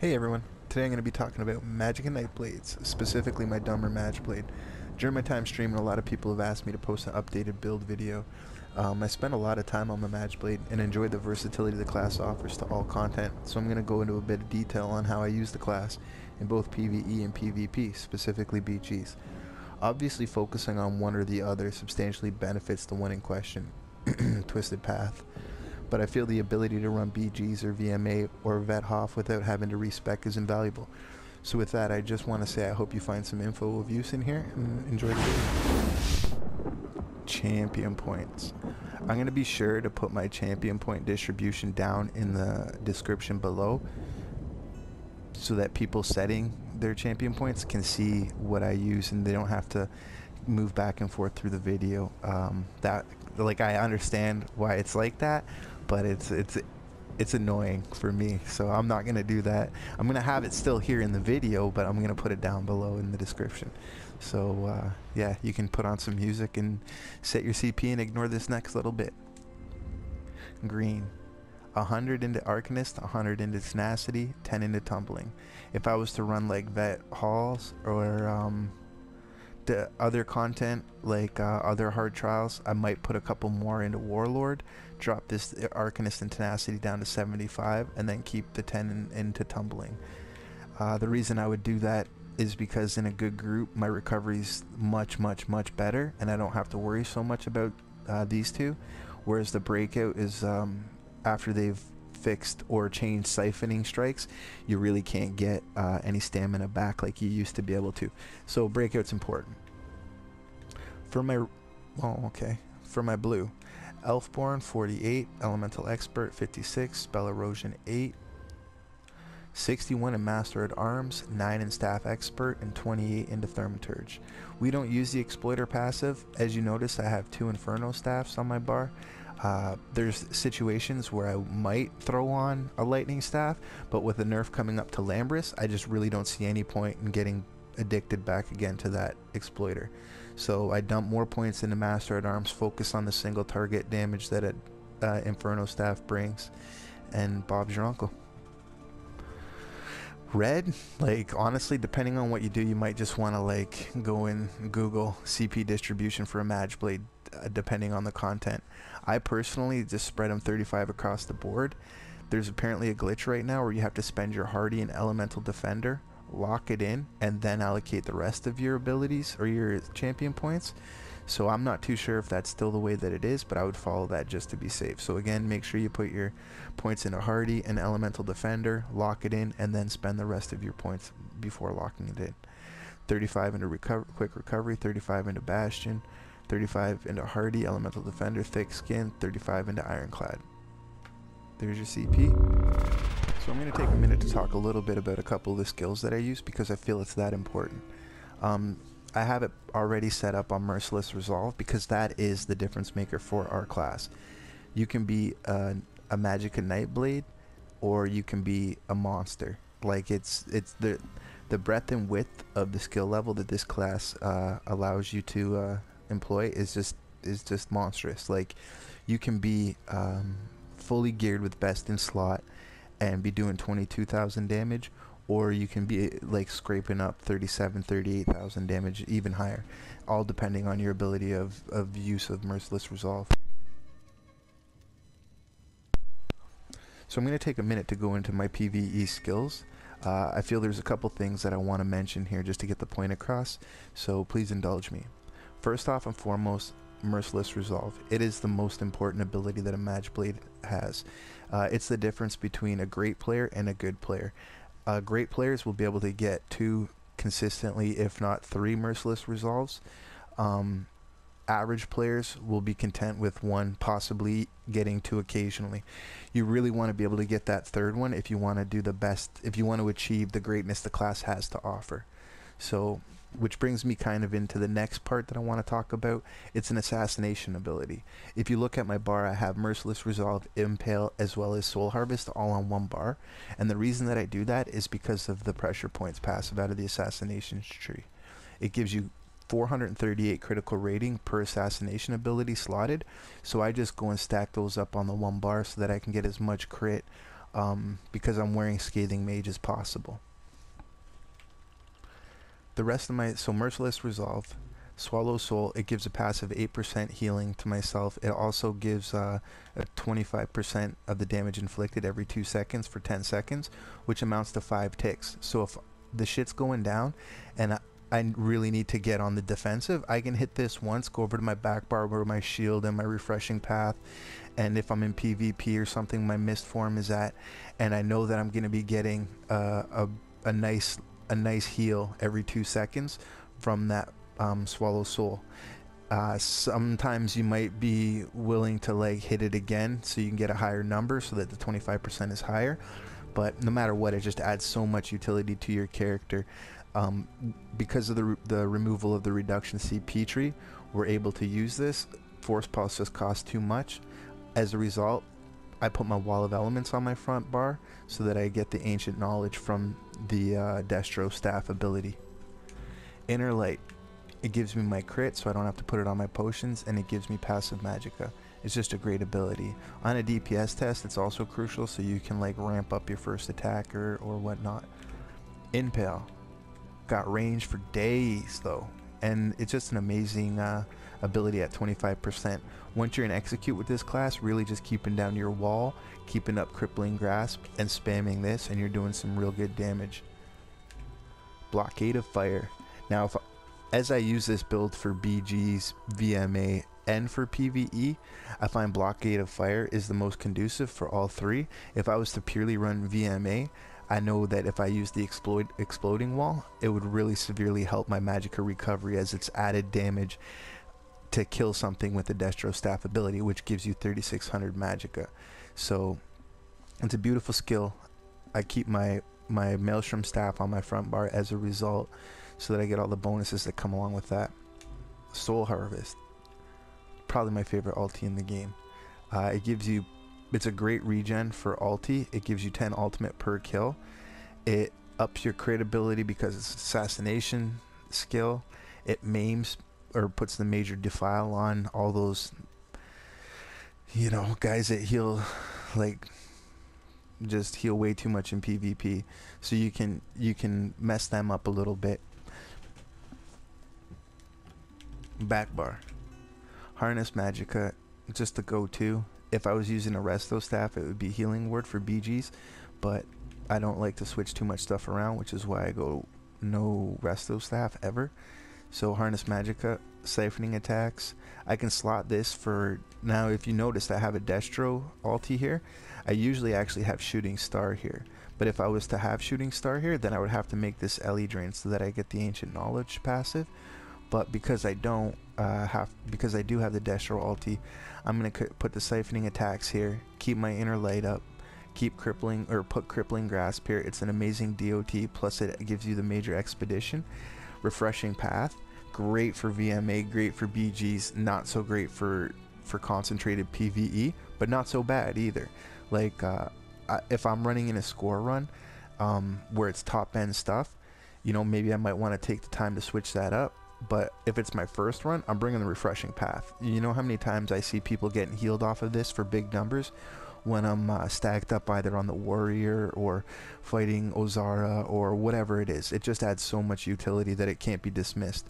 Hey everyone, today I'm going to be talking about magic and night blades, specifically my Dumber Mage Blade. During my time streaming, a lot of people have asked me to post an updated build video. I spent a lot of time on the Mage Blade and enjoyed the versatility the class offers to all content, so I'm going to go into a bit of detail on how I use the class in both PvE and PvP, specifically BGs. Obviously focusing on one or the other substantially benefits the one in question, Twisted Path. But I feel the ability to run BGs or VMA or Vet Hoff without having to respec is invaluable. So with that, I just want to say I hope you find some info of use in here and enjoy the video. Champion points. I'm going to be sure to put my champion point distribution down in the description below so that people setting their champion points can see what I use and they don't have to move back and forth through the video. I understand why it's like that, but it's annoying for me, so I'm not gonna do that. I'm gonna have it still here in the video, but I'm gonna put it down below in the description. So yeah, you can put on some music and set your CP and ignore this next little bit. Green. 100 into Arcanist, 100 into Tenacity, 10 into Tumbling. If I was to run like Vet Halls or the other content like other hard trials, I might put a couple more into Warlord, drop this Arcanist and Tenacity down to 75, and then keep the 10 into Tumbling. The reason I would do that is because in a good group my recovery's much better and I don't have to worry so much about these two, whereas the breakout is after they've fixed or changed siphoning strikes, you really can't get any stamina back like you used to be able to. So breakout's important. For my for my blue, Elfborn 48, Elemental Expert 56, Spell Erosion 8, 61 in Master at Arms, 9 in Staff Expert, and 28 into Thurmaturge. We don't use the Exploiter passive. As you notice, I have 2 Inferno staffs on my bar. There's situations where I might throw on a lightning staff, but with the nerf coming up to Lambris, I just really don't see any point in getting addicted back again to that exploiter. So I dump more points into Master at Arms, focus on the single target damage that a Inferno staff brings, and Bob's your uncle. Red, like honestly, depending on what you do, you might just want to like go and Google CP distribution for a Mage Blade, depending on the content. I personally just spread them 35 across the board. There's apparently a glitch right now where you have to spend your Hardy and Elemental Defender, lock it in, and then allocate the rest of your abilities or your champion points. So I'm not too sure if that's still the way that it is, but I would follow that just to be safe. So again, make sure you put your points into Hardy and Elemental Defender, lock it in, and then spend the rest of your points before locking it in. 35 into Quick Recovery, 35 into Bastion, 35 into Hardy, Elemental Defender, Thick Skin, 35 into Ironclad. There's your CP. So I'm going to take a minute to talk a little bit about a couple of the skills that I use because I feel it's that important. I have it already set up on Merciless Resolve because that is the difference maker for our class. You can be a Magic and Nightblade, or you can be a monster. Like it's the breadth and width of the skill level that this class allows you to employ is just monstrous. Like you can be fully geared with best in slot and be doing 22,000 damage, or you can be like scraping up 38,000 damage, even higher, all depending on your ability of use of Merciless Resolve. So I'm going to take a minute to go into my PvE skills. I feel there's a couple things that I want to mention here just to get the point across, so please indulge me. First off and foremost, Merciless Resolve. It is the most important ability that a Mage Blade has. It's the difference between a great player and a good player. Great players will be able to get 2 consistently, if not 3 Merciless Resolves. Average players will be content with 1, possibly getting 2 occasionally. You really want to be able to get that 3rd one if you want to do the best, if you want to achieve the greatness the class has to offer. So, which brings me kind of into the next part that I want to talk about. It's an assassination ability. If you look at my bar, I have Merciless Resolve, Impale, as well as Soul Harvest all on one bar. And the reason that I do that is because of the pressure points passive out of the assassination tree. It gives you 438 critical rating per assassination ability slotted, so I just go and stack those up on the one bar so that I can get as much crit because I'm wearing Scathing Mage as possible. The rest of my, so Merciless Resolve, Swallow Soul, it gives a passive 8% healing to myself. It also gives a 25% of the damage inflicted every 2 seconds for 10 seconds, which amounts to 5 ticks. So if the shit's going down and I really need to get on the defensive, I can hit this once, go over to my back bar where my shield and my refreshing path, and if I'm in PvP or something, my mist form is at, and I know that I'm going to be getting a nice heal every 2 seconds from that Swallow Soul. Sometimes you might be willing to like hit it again so you can get a higher number so that the 25% is higher, but no matter what, it just adds so much utility to your character. Because of the removal of the reduction CP tree, we're able to use this. Force Pulse just costs too much. As a result, I put my Wall of Elements on my front bar so that I get the Ancient Knowledge from the Destro Staff ability. Inner Light, it gives me my crit so I don't have to put it on my potions, and it gives me passive magicka. It's just a great ability. On a DPS test, it's also crucial so you can like ramp up your first attack or whatnot. Impale, got range for days though, and it's just an amazing ability at 25%. Once you're in execute with this class, really just keeping down your wall, keeping up Crippling Grasp, and spamming this, and you're doing some real good damage. Blockade of Fire. Now, as I use this build for BGs, VMA, and for PvE, I find Blockade of Fire is the most conducive for all three. If I was to purely run VMA, I know that if I use the exploding wall, it would really severely help my magicka recovery, as it's added damage to kill something with the Destro Staff ability, which gives you 3600 magicka. So it's a beautiful skill. I keep my Maelstrom Staff on my front bar as a result, so that I get all the bonuses that come along with that. Soul Harvest, probably my favorite ulti in the game. It's a great regen for ulti. It gives you 10 ultimate per kill. It ups your crit ability because it's assassination skill. It maims or puts the major defile on all those, you know, guys that heal, like just heal way too much in PvP. So you can mess them up a little bit. Back bar, Harness Magicka, just the go-to. If I was using a Resto Staff, it would be Healing Word for BGs, but I don't like to switch too much stuff around, which is why I go no Resto Staff ever. So Harness Magicka, Siphoning Attacks. I can slot this for, now if you noticed I have a Destro ulti here. I usually actually have Shooting Star here, but if I was to have Shooting Star here, then I would have to make this Ellie Drain so that I get the Ancient Knowledge passive. But because I don't because I do have the Destro ulti, I'm going to put the Siphoning Attacks here, keep my Inner Light up, keep Crippling, or put Crippling Grasp here. It's an amazing DOT, plus it gives you the Major Expedition. Refreshing Path, great for VMA, great for BGs, not so great for concentrated PvE, but not so bad either. Like if I'm running in a score run where it's top end stuff, you know, maybe I might want to take the time to switch that up. But if it's my first run, I'm bringing the Refreshing Path. You know how many times I see people getting healed off of this for big numbers when I'm stacked up either on the Warrior or fighting Ozara or whatever it is. It just adds so much utility that it can't be dismissed.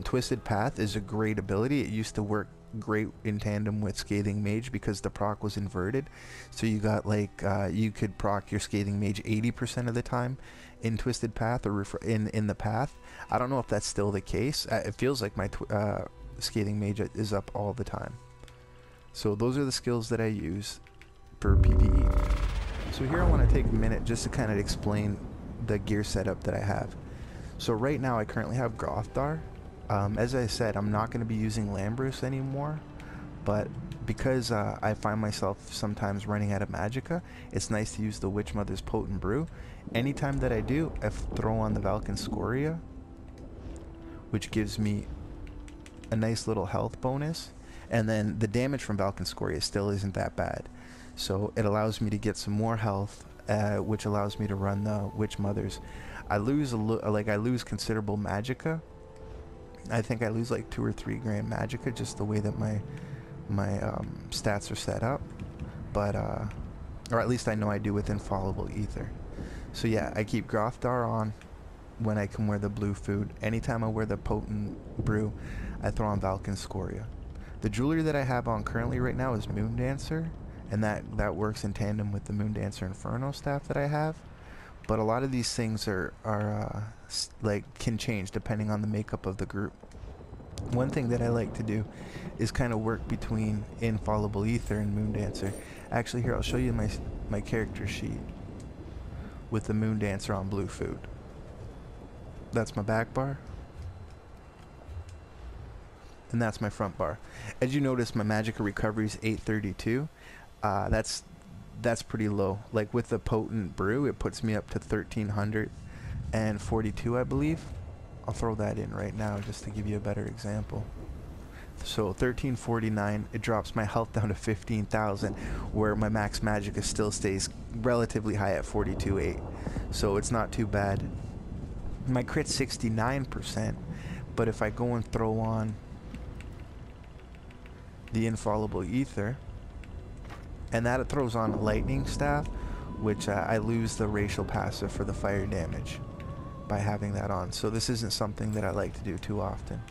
Twisted Path is a great ability. It used to work great in tandem with Scathing Mage because the proc was inverted. So you got like, you could proc your Scathing Mage 80% of the time in Twisted Path or in the Path. I don't know if that's still the case. It feels like my Scathing Mage is up all the time. So those are the skills that I use for PvE. So here I want to take a minute just to kind of explain the gear setup that I have. So right now I currently have Grothdar. As I said, I'm not going to be using Lambrus anymore, but because I find myself sometimes running out of magicka, it's nice to use the Witchmothers Potent Brew. Anytime that I do, I throw on the Valkynscoria, which gives me a nice little health bonus, and then the damage from Valkynscoria still isn't that bad. So it allows me to get some more health, which allows me to run the Witchmothers. I lose considerable magicka. I think I lose like 2 or 3 grand magicka just the way that my stats are set up. But Or at least I know I do with Infallible Ether. So yeah, I keep Grothdar on when I can wear the blue food. Anytime I wear the potent brew, I throw on Valken Scoria. The jewelry that I have on currently right now is Moondancer, and that works in tandem with the Moondancer Inferno staff that I have. But a lot of these things are like can change depending on the makeup of the group. One thing that I like to do is kind of work between Infallible Ether and Moondancer. Actually, here, I'll show you my character sheet with the Moondancer on blue food. That's my back bar. And that's my front bar. As you notice, my Magica recovery is 832. That's pretty low. Like with the potent brew, it puts me up to 1342, I believe. I'll throw that in right now just to give you a better example. So 1349, it drops my health down to 15,000, where my max Magica still stays relatively high at 42.8. So it's not too bad. My crit's 69%, but if I go and throw on the Infallible Ether, and that throws on a lightning staff, which I lose the racial passive for the fire damage by having that on. So this isn't something that I like to do too often.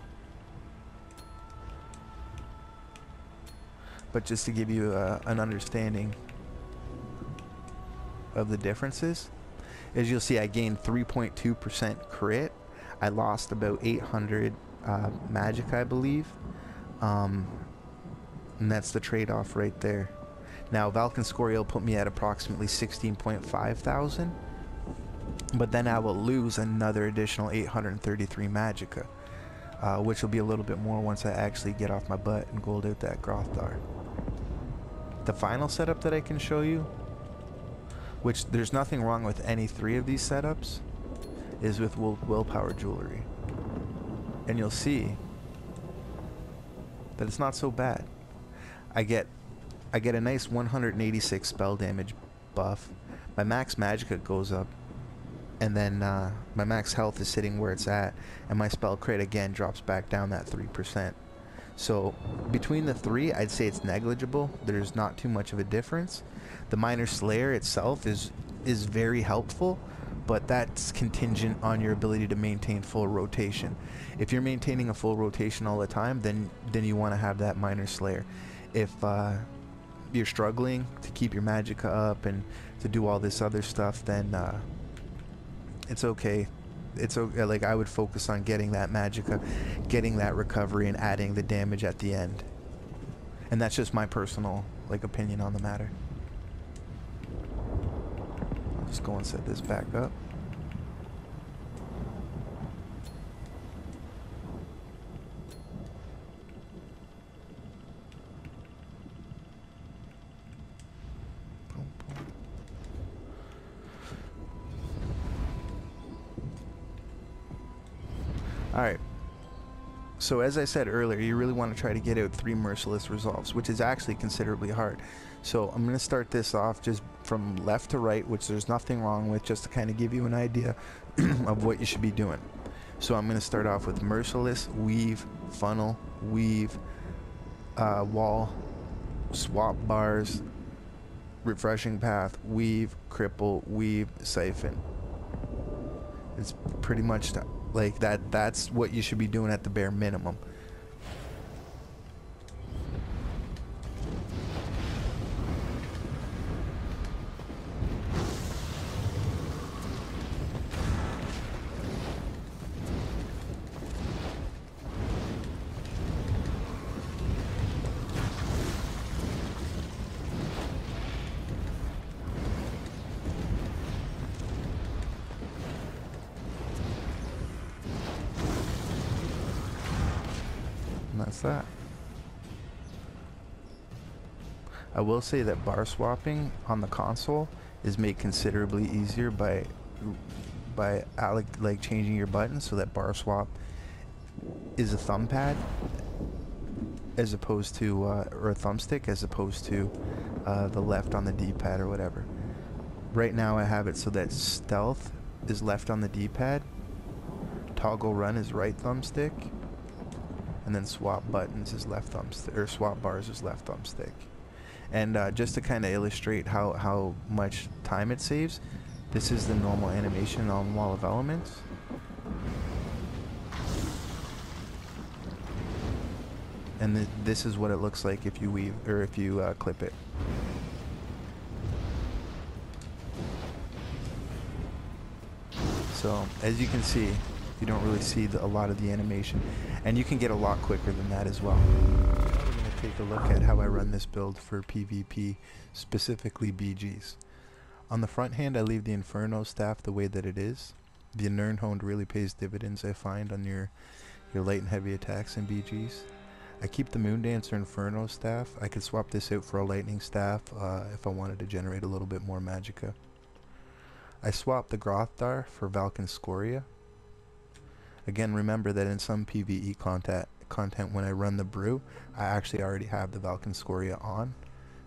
But just to give you an understanding of the differences, as you'll see, I gained 3.2% crit. I lost about 800 magic, I believe. And that's the trade-off right there. Now, Valken Scoria will put me at approximately 16.5 thousand. But then I will lose another additional 833 magica, which will be a little bit more once I actually get off my butt and gold out that Grothdar. The final setup that I can show you, which there's nothing wrong with any three of these setups, is with willpower jewelry. And you'll see that it's not so bad. I get a nice 186 spell damage buff. My max magica goes up, and then my max health is sitting where it's at, and my spell crit again drops back down that 3%. So between the three, I'd say it's negligible. There's not too much of a difference. The Minor Slayer itself is very helpful, but that's contingent on your ability to maintain full rotation. If you're maintaining a full rotation all the time, then you want to have that Minor Slayer. If you're struggling to keep your magica up and to do all this other stuff, then it's okay. It's okay. Like, I would focus on getting that magica, getting that recovery, and adding the damage at the end. And that's just my personal opinion on the matter. I'll just go and set this back up. Alright, so as I said earlier, you really want to try to get out 3 merciless resolves, which is actually considerably hard. So I'm going to start this off just from left to right, which there's nothing wrong with, just to kind of give you an idea of what you should be doing. So I'm going to start off with merciless, weave, funnel, weave, wall, swap bars, refreshing path, weave, cripple, weave, siphon. It's pretty much like that. That's what you should be doing at the bare minimum. That's that. I will say that bar swapping on the console is made considerably easier by changing your buttons so that bar swap is a thumb pad as opposed to or a thumbstick as opposed to the left on the D-pad or whatever. Right now I have it so that stealth is left on the D-pad, toggle run is right thumbstick, and then swap buttons is left thumbstick, or swap bars is left thumbstick. And just to kind of illustrate how much time it saves, this is the normal animation on Wall of Elements. And this is what it looks like if you weave, or if you clip it. So as you can see, you don't really see a lot of the animation, and you can get a lot quicker than that as well. Now we're going to take a look at how I run this build for PvP, specifically BGs. On the front hand, I leave the Inferno staff the way that it is. The Nirn honed really pays dividends, I find, on your light and heavy attacks in BGs. I keep the Moondancer Inferno staff. I could swap this out for a lightning staff if I wanted to generate a little bit more magicka. I swapped the Grothdar for Valken Scoria. Again, remember that in some PvE content when I run the Brew, I actually already have the Valken Scoria on.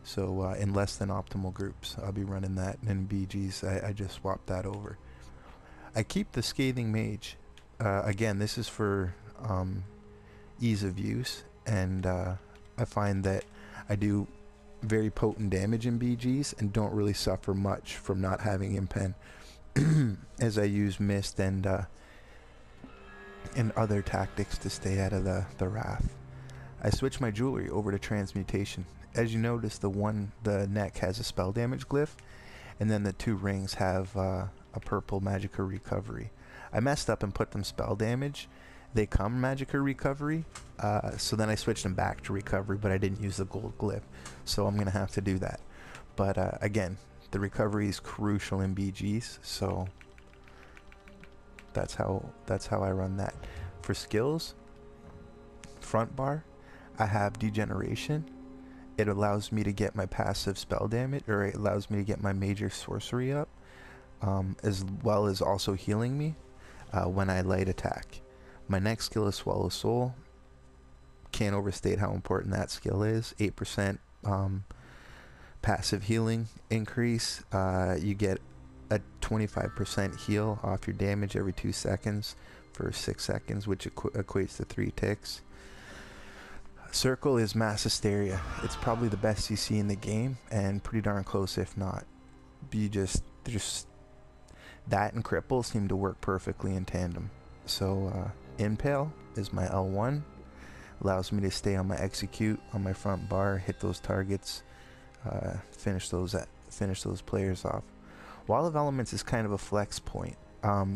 So in less than optimal groups, I'll be running that, and in BGs, I just swapped that over. I keep the Scathing Mage. Again, this is for ease of use, and I find that I do very potent damage in BGs and don't really suffer much from not having impen as I use mist and other tactics to stay out of the wrath. I switch my jewelry over to transmutation. As you notice, the neck has a spell damage glyph, and then the two rings have a purple magicka recovery. I messed up and put them spell damage. They come magicka recovery, so then I switched them back to recovery, but I didn't use the gold glyph, so I'm gonna have to do that. But again, the recovery is crucial in BGs, so that's how I run that. For skills, front bar, I have degeneration. It allows me to get my passive spell damage, or it allows me to get my major sorcery up, as well as also healing me when I light attack. My next skill is Swallow Soul. Can't overstate how important that skill is. 8% passive healing increase. You get a 25% heal off your damage every 2 seconds for 6 seconds, which equates to 3 ticks. Circle is Mass Hysteria. It's probably the best CC in the game, and pretty darn close if not. That and Cripple seem to work perfectly in tandem. So Impale is my L1. Allows me to stay on my execute on my front bar, hit those targets, finish those players off. Wall of Elements is kind of a flex point.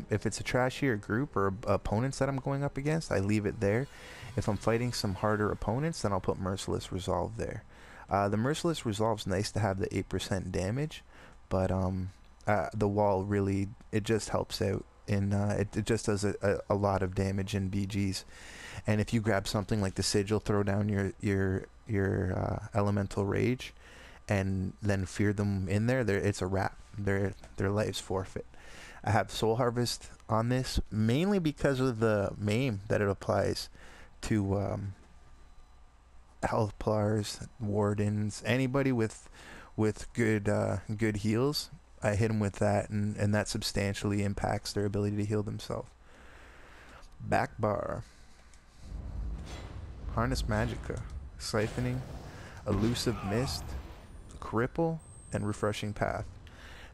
If it's a trashier group or opponents that I'm going up against, I leave it there. If I'm fighting some harder opponents, then I'll put Merciless Resolve there. The Merciless Resolve's nice to have the 8% damage, but the wall really, it just helps out. It just does a lot of damage in BGs, and if you grab something like the Sigil, throw down your Elemental Rage, and then fear them in there, it's a wrap. Their life's forfeit. I have Soul Harvest on this mainly because of the MAME that it applies to Health Plars, Wardens, anybody with good heals. I hit them with that, and that substantially impacts their ability to heal themselves. Back bar. Harness Magicka. Siphoning. Elusive Mist. Cripple. And Refreshing Path.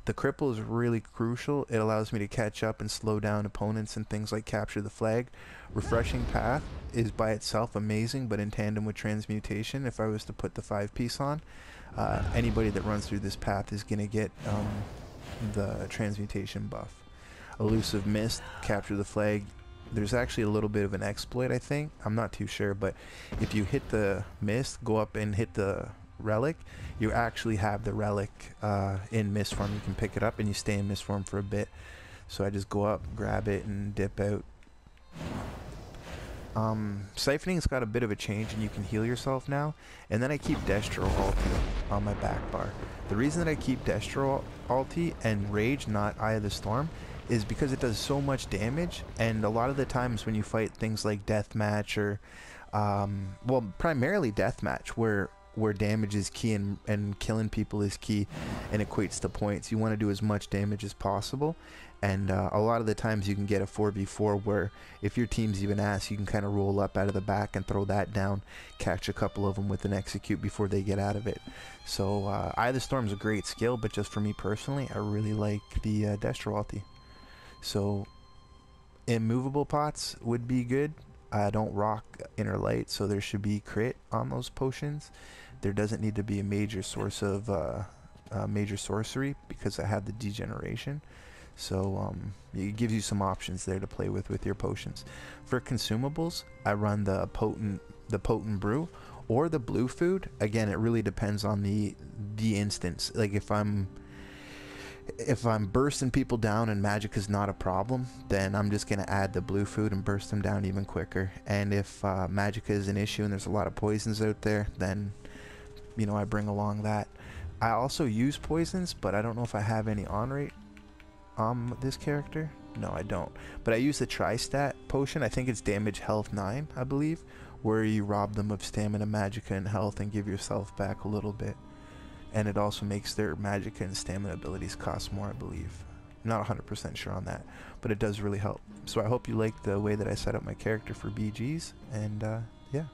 The Cripple is really crucial. It allows me to catch up and slow down opponents and things like Capture the Flag. Refreshing Path is by itself amazing, but in tandem with Transmutation, if I was to put the 5-piece on, anybody that runs through this path is going to get the Transmutation buff. Elusive Mist, Capture the Flag. There's actually a little bit of an exploit, I think. I'm not too sure, but if you hit the Mist, go up and hit the Relic, you actually have the Relic in Mist form. You can pick it up and you stay in Mist form for a bit. So I just go up, grab it, and dip out. Siphoning's got a bit of a change, and you can heal yourself now. And then I keep Destro Ulti on my back bar. The reason that I keep Destro Ulti and Rage, not Eye of the Storm, is because it does so much damage. And a lot of the times when you fight things like Deathmatch or, well, primarily Deathmatch, where damage is key and killing people is key and equates to points, you want to do as much damage as possible. And a lot of the times you can get a 4v4 where if your team's even ass, you can kind of roll up out of the back and throw that down, catch a couple of them with an execute before they get out of it. So Eye of the Storm's a great skill, but just for me personally, I really like the Destro ulti. So immovable pots would be good. I don't rock Inner Light, so there should be crit on those potions. There doesn't need to be a major source of major sorcery because I have the degeneration. So it gives you some options there to play with your potions. For consumables, I run the potent brew or the blue food. Again, it really depends on the instance. Like if I'm bursting people down and magic is not a problem, then I'm just gonna add the blue food and burst them down even quicker. And if magic is an issue and there's a lot of poisons out there, then you know I bring along that. I also use poisons, but I don't know if I have any on rate. This character? No, I don't. But I use the Tri-Stat potion. I think it's damage health 9, I believe, where you rob them of stamina, magicka, and health and give yourself back a little bit. And it also makes their magicka and stamina abilities cost more, I believe. I'm not 100% sure on that, but it does really help. So I hope you like the way that I set up my character for BGs, and yeah.